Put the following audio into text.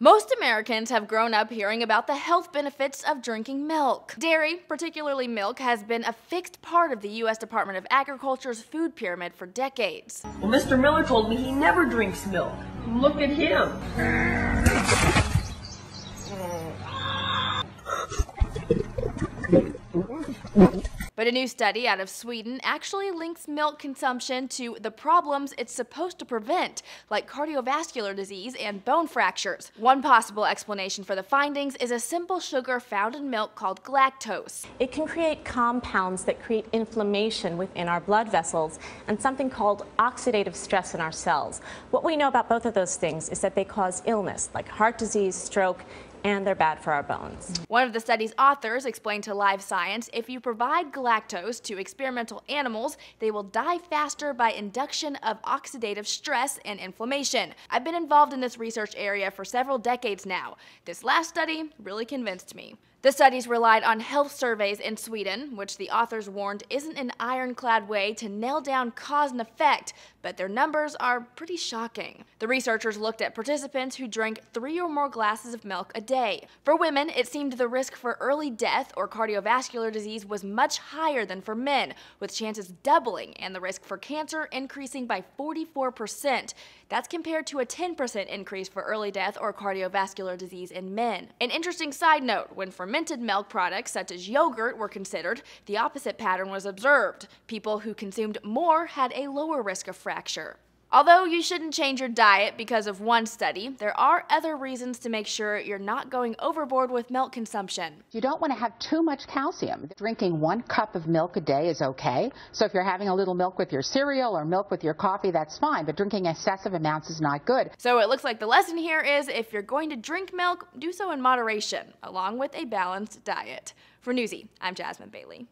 Most Americans have grown up hearing about the health benefits of drinking milk. Dairy, particularly milk, has been a fixed part of the U.S. Department of Agriculture's food pyramid for decades. Well, Mr. Miller told me he never drinks milk. Look at him. But a new study out of Sweden actually links milk consumption to the problems it's supposed to prevent, like cardiovascular disease and bone fractures. One possible explanation for the findings is a simple sugar found in milk called galactose. It can create compounds that create inflammation within our blood vessels and something called oxidative stress in our cells. What we know about both of those things is that they cause illness, like heart disease, stroke, and they're bad for our bones. One of the study's authors explained to Live Science if you provide galactose to experimental animals, they will die faster by induction of oxidative stress and inflammation. I've been involved in this research area for several decades now. This last study really convinced me. The studies relied on health surveys in Sweden, which the authors warned isn't an ironclad way to nail down cause and effect, but their numbers are pretty shocking. The researchers looked at participants who drank 3 or more glasses of milk a day. For women, it seemed the risk for early death or cardiovascular disease was much higher than for men, with chances doubling and the risk for cancer increasing by 44%. That's compared to a 10% increase for early death or cardiovascular disease in men. An interesting side note, when fermented milk products such as yogurt were considered, the opposite pattern was observed. People who consumed more had a lower risk of fracture. Although you shouldn't change your diet because of one study, there are other reasons to make sure you're not going overboard with milk consumption. You don't want to have too much calcium. Drinking 1 cup of milk a day is okay. So if you're having a little milk with your cereal or milk with your coffee, that's fine, but drinking excessive amounts is not good. So it looks like the lesson here is if you're going to drink milk, do so in moderation, along with a balanced diet. For Newsy, I'm Jasmine Bailey.